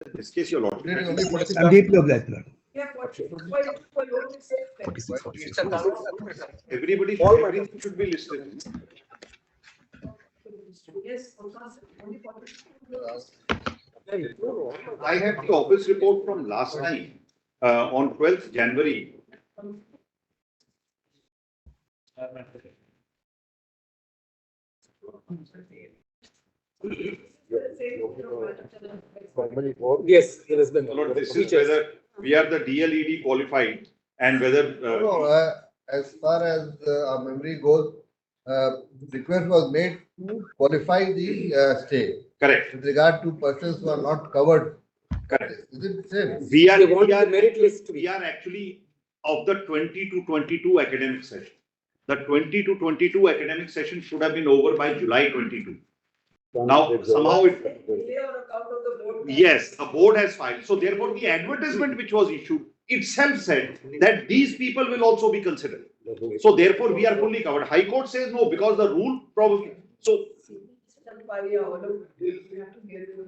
In this case, your lordship. I'm deeply obliged, Lord. Yeah, 46, 46. Everybody, everything should be listed. Yes. I have the office report from last time, on 12th January. Yes, there has been. Lord, this is whether we are the DLED qualified and whether. As far as our memory goes, request was made to qualify the stay. Correct. With regard to persons who are not covered. Correct. Is it same? We are merit list. we are actually of the 20 to 22 academic session. The 20 to 22 academic session should have been over by July 22. Now somehow it. Yes, the board has filed. So therefore the advertisement which was issued itself said that these people will also be considered. So therefore we are fully covered. High Court says no because the rule probably. So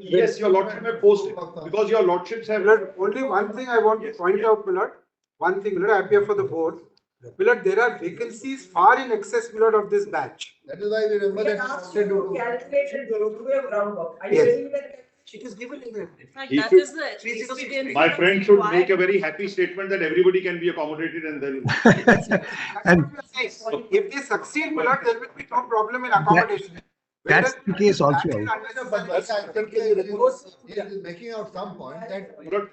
yes, your lordship may post it because your lordships have. Only one thing I want to point out, Millard. One thing, Millard, I appear for the board. Millard, there are vacancies far in excess, Millard, of this batch. That is why we remember that. Yes. It is given in the. That is the my friend should make a very happy statement that everybody can be accommodated and then. And If they succeed, Millard, there will be no problem in accommodation. that's the case also. But I think he is making out some point that Your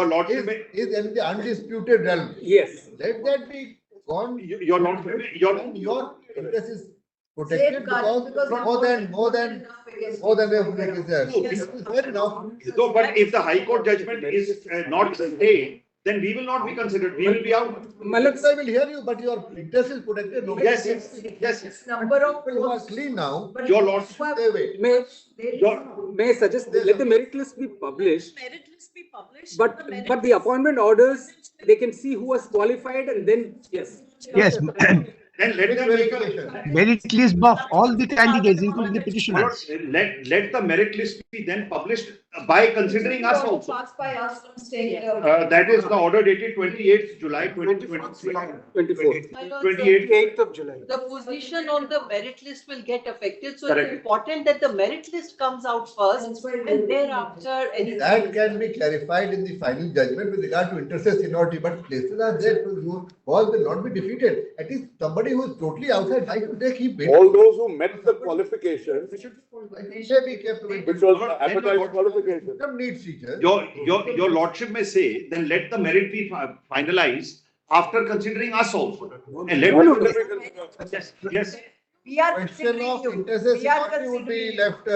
lordship is in the undisputed realm. Yes. Let that be gone. your lordship, Your interest is protected because more than the vacancy. This is fair enough. So, but if the High Court judgment is not stayed, then we will not be considered. We will be out. Malak, I will hear you, but your interest is protected. No. Yes. Number of You are clean now. Your lordship. They wait. May Your, I suggest let the merit list be published, Merit list be published. but the appointment orders, they can see who was qualified and then, yes. Yes, then let them make a. merit list of all the candidates, including the petitioners. Let the merit list be then published by considering us also. Passed by us from staying. That is the order dated 28th July 2023. 28th of July. The position on the merit list will get affected, so Correct. it's important that the merit list comes out first and thereafter anything. That can be clarified in the final judgment with regard to interest seniority, but places are there to you. All will not be defeated. At least somebody who is totally outside, I could take him. All those who met the qualifications, They should be kept with. which was the advertised qualification. Some needs teachers. Your lordship may say, then let the merit be finalized after considering us also. And let. Yes. We are Question considering of you. interest We are seniority would be considering left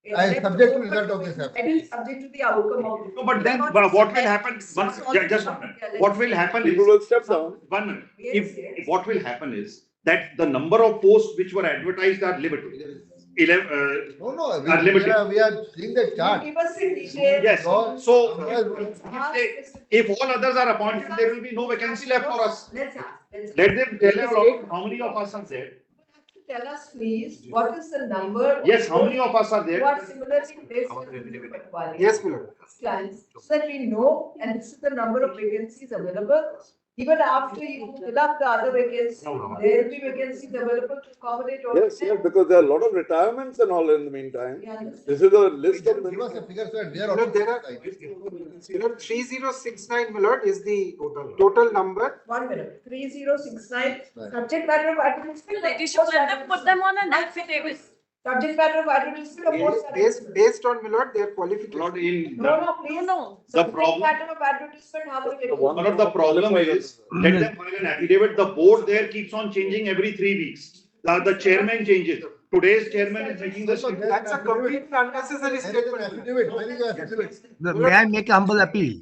you. as subject to result of this. That is subject to the outcome of. No, but then what will happen? Just 1 minute. What will happen is. People will step down. 1 minute. Yes. If what will happen is that the number of posts which were advertised are limited. 11. No, Are limited. we are seeing the chart. Give us in detail. Yes. No. So if all others are appointed, there will be no vacancy left for us. Let's ask. Let them tell us how many of us are there. Tell us please, what is the number? Yes, how many of us are Who there? are similarly placed with quality Yes, Millard. clients, so that we know, and this is the number of vacancies available. Even after you fill up the other vacancies, there will be vacancies available to accommodate all. Yes, because there are a lot of retirements and all in the meantime. Yeah. This is a list of Give us a figure so that they are. Millard, there are, Millard, 3069, Millard, is the total number. 1 minute, 3069, subject matter of advertisement. Lady should let them put them on an affidavit. Subject matter of advertisement. or post- Based on, Millard, their qualification. Not in. No, please. No. The Subject problem- matter of advertisement, how will it? One of the problem is, let them file an affidavit, the board there keeps on changing every 3 weeks. The chairman changes. Today's chairman is making the. That's a completely unnecessary There is an statement. affidavit. Where is the affidavit? May I make a humble appeal?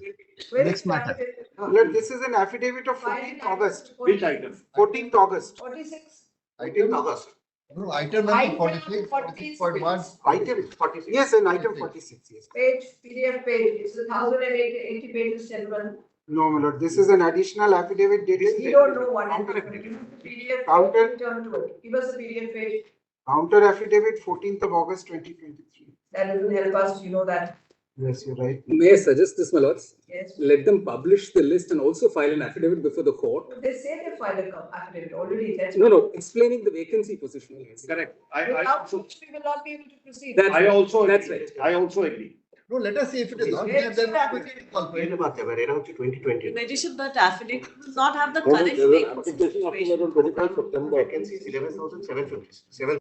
Where is Next the matter. affidavit? Millard, this is an affidavit of 14th August. Which item? 14th August. 46. 14th August. No, item number 46, 46.1. Item 46. Yes, in item 46, yes. Page, PDF page, it's 1080 pages, gentlemen. No, Millard, this is an additional affidavit dated. We don't know what. Counter it affidavit. is. PDF. Counter. Return to it. Give us the PDF page. Counter affidavit 14th of August 2023. That doesn't help us, you know that. Yes, you're right. May I suggest this, my lords? Yes. Let them publish the list and also file an affidavit before the court. They say they filed a affidavit already. That's No, explaining the vacancy position. Correct. I Without also, which we will not be able to proceed. That's I also, That's agree. right. I also agree. No, let us see if it is not there, then we will call for it. 2020. Ladyship, that affidavit does not have the There current is an vacancy application after situation. that on 25 September. Vacancy is 11,750.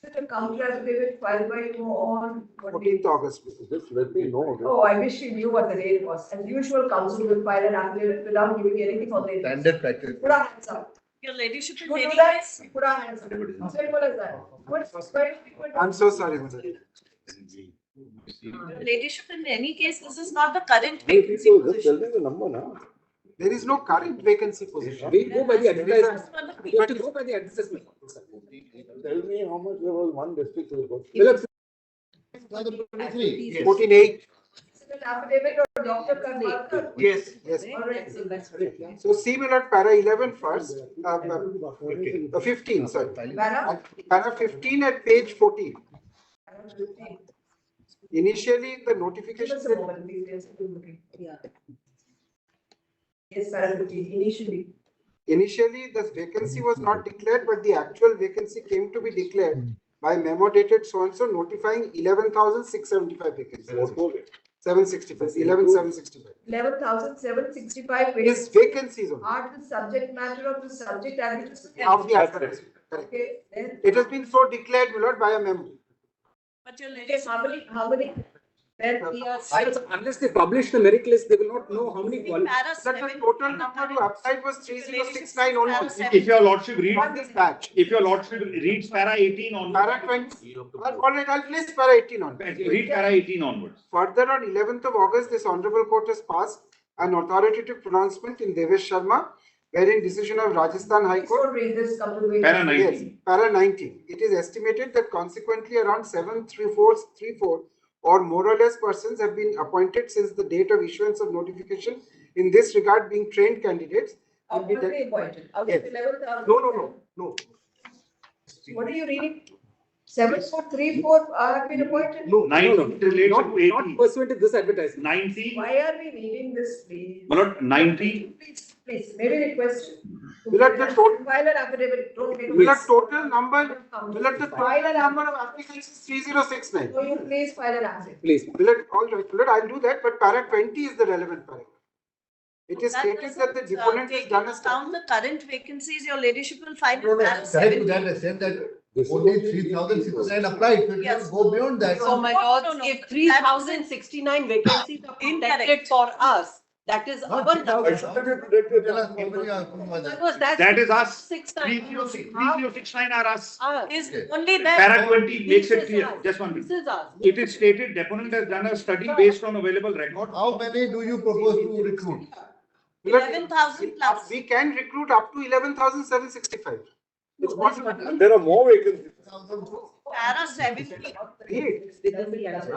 Is it a counter affidavit filed by you on? what date? 14th August. Just let me know. Oh, I wish you knew what the date was. As usual, council will file an affidavit without giving anything on the date. Standard practice. Put our hands up. Your ladyship, in Who do any that? case, Put our hands up. Simple as that. I'm so sorry, Mr. ladyship, in any case, this is not the current Hey, vacancy people, just tell position. me the number now. There is no current vacancy position. We go by the advertisement. That's not the You have to go by the advertisement. Tell me how much there was one district. Phillips, 2023. 14/8. Is it an affidavit or Dr. Karnataka? Yes, yes. Alright, so that's right. So see me at para 11 first, 15, sorry. Madam? Para 15 at page 14. Initially, the notification Just a said, moment, please. Yes, I'm looking. Yeah. Yes, para 15, initially. the vacancy was not declared, but the actual vacancy came to be declared by memo dated so and so notifying 11,675 vacancies. 765, 11,765. 11,765 Is vacancies only. are the subject matter of the subject advertisement. Of the advertisement. Correct. Okay, then. It has been so declared, my lord, by a memo. But your Okay, ladyship, how many? Then we are. unless they publish the merit list, they will not know how many qualified. para That the 7. total number who applied was 3069 only. If your lordship reads, On this batch. if your lordship reads para 18 onwards, Para 20. All right, I'll place para 18 on. read para 18 onwards. Further, on 11th of August, this honorable court has passed an authoritative pronouncement in Devesh Sharma, wherein decision of Rajasthan High Please Court. don't read this, come to the. Para Yes, 19. para 19. It is estimated that consequently around 73434 or more or less persons have been appointed since the date of issuance of notification in this regard, being trained candidates. will be Already the- appointed. Out Yes. of 11,000. No. What are you reading? 7434 have been appointed? 19 relates Not to 18. pursuant to this advertisement. 19, Why are we reading this, please? my lord, 19, Please, maybe request. Will at the total- File an affidavit, don't make. Will a total number, will at the File total an number affidavit. of applications is 3069. So you please file an affidavit. Please. Will it, all right, will it, I'll do that, but para 20 is the relevant paragraph. It is stated that the deponent has done a study. Down the current vacancies, your ladyship will find No, it no, para correct to 7. that extent that only 3,069 applied, so it Yes. will go beyond that. So my lords, if 3,069 vacancies are Incorrect. protected for us, that is Not our 3,000. number. I should have been predicted. Tell us how many are from Because that's that is us. 6,900. 3069 are us. is Okay. only there. Para 20 makes This it is clear. us. Just one This minute. is us. It is stated deponent has done a study based on available record. How many do you propose to recruit? 11,000 plus. We can recruit up to 11,765. It's possible. And there are more vacancies. Para 70.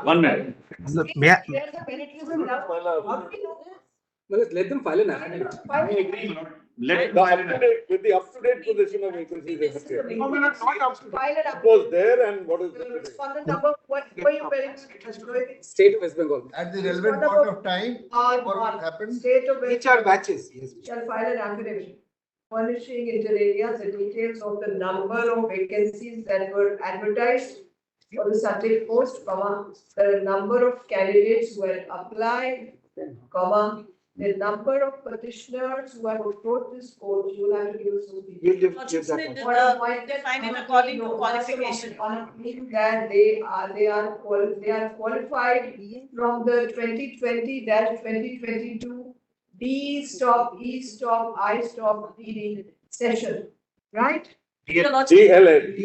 One minute. May I- There's a benefit of doubt. How do we know this? Well, let them file an affidavit. I agree, my lord. Let it The file an up-to-date, with the up-to-date position of vacancies. This is the etc. No, we're not up to. File an What was affidavit. there and what is The there today? respondent number, what were you very much? State of West Bengal. At the relevant point of time, On what happened? state of Each are batches, yes. shall file an affidavit furnishing inter alia the details of the number of vacancies that were advertised for the subject post, comma, the number of candidates who had applied, comma, the number of petitioners who have approached this court, you will have to give us those details. We'll give Lordships that may one. Or appointed define it on a according to plea, no, qualification. On a plea that they are qualified from the 2020-2022 D stop, E stop, I stop, ED session, right? Your lordship, DLA.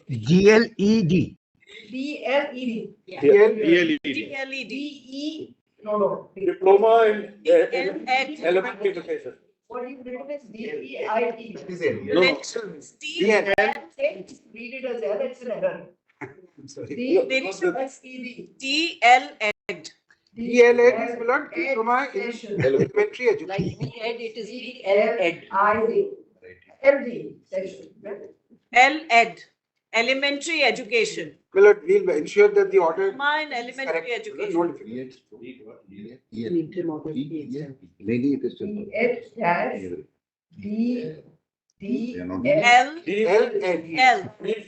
GLED. DLED. DLED. DLED. DE, no, Diploma in DLED. elementary education. What you've written is DEID. It is L. No, no. Read it as L, it's an error. I'm sorry. DED. DL-Ed. DLED is Milord, Diploma in Elementary Education. Like B-Ed, it is DL-Ed. LD session, right? L-Ed, elementary education. Milord, we'll ensure that the order Mine, is elementary correct. education. Notification. Ed dash D L, LED. L.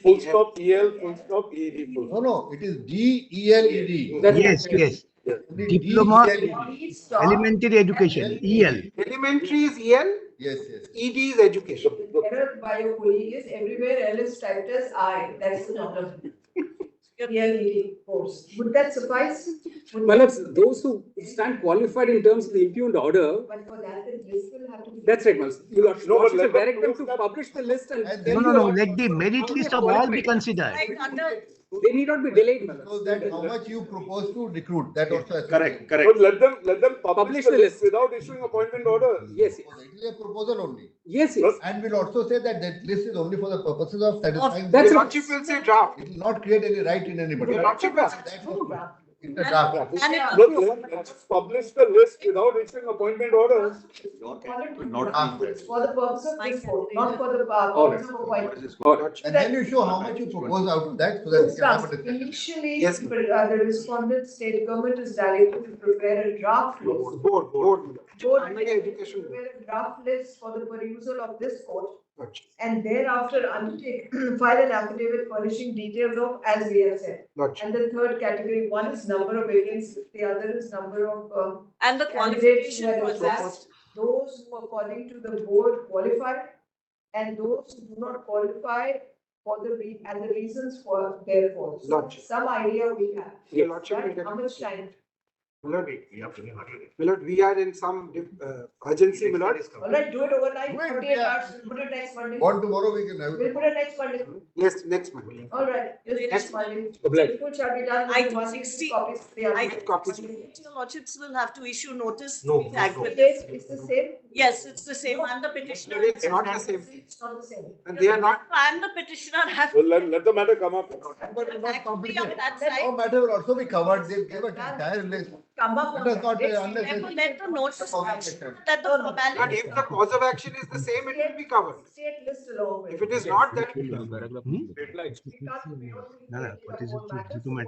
Full stop EL, full stop ED, full No, stop. no, it is DELED. Yes, yes. Only Diploma DELED. Elementary Education, EL. Elementary is EL, Yes, yes. ED is education. error by your colleague is everywhere L is typed as I, that's the problem. ELED course, would that suffice? Well, it's those who stand qualified in terms of the impugned order. But for that, the list will have to be. That's right, Miles. You No, but should let them direct them close to that- publish the list and And tell No, you no, no, about let the merit how list they of all be qualified. considered. Like under, They need not be delayed, Miles. So that how much you propose to recruit, that also has to be. Correct, So correct. let them publish the list without issuing appointment orders. Yes, It is a proposal only. yes, yes. And we'll also say that that list is only for the purposes of satisfying. That's The right. Lordship will say draft. It will not create any right in anybody. Your Lordship will say That's what- It's a draft. and it Look, let's publish the list without issuing appointment orders. It's for the purpose of this vote, not for the purpose of appointment. And then you show how much you propose out of that so that we can have a discussion. Initially, Yes, the respondent state government is directed to prepare a draft list. Board. Board Primary will education board. prepare a draft list for the perusal of this court Lordship. and thereafter undertake, file an affidavit furnishing details of, as we have said. Lordship. And the third category, one is number of vacancies, the other is number of and the candidates who qualification are possessed. those who according to the board qualified and those who do not qualify for and the reasons for therefore. So Lordship. some idea we have. Your Lordship will Right? get. How much time? Milord, we are in some urgency, Milord. All right, do it overnight, Do it, 48 yeah. hours, put it next Monday. One tomorrow we can have We'll it. put it next Monday. Yes, next month. All right, just Next next Monday. Obliged. People shall be done. I within think 160 60 copies. I Yeah. Copies. Your lordships will have to issue notice. No, to the no, no. advocate. It's the same. Yes, it's the same. I'm the petitioner. It's not the same. It's not the same. And they are not. I'm the petitioner. Have Well, let the matter come up. But it's not to be complicated. of that Our side. matter will also be covered. They'll give an entire list. Come up Let with us not, that. unless Therefore, it's. let the notice Complicated. that the But formality. if the cause of action is the same, it will be covered. State list along with. If it is not, then We can't- No, no, what is it? Due to match.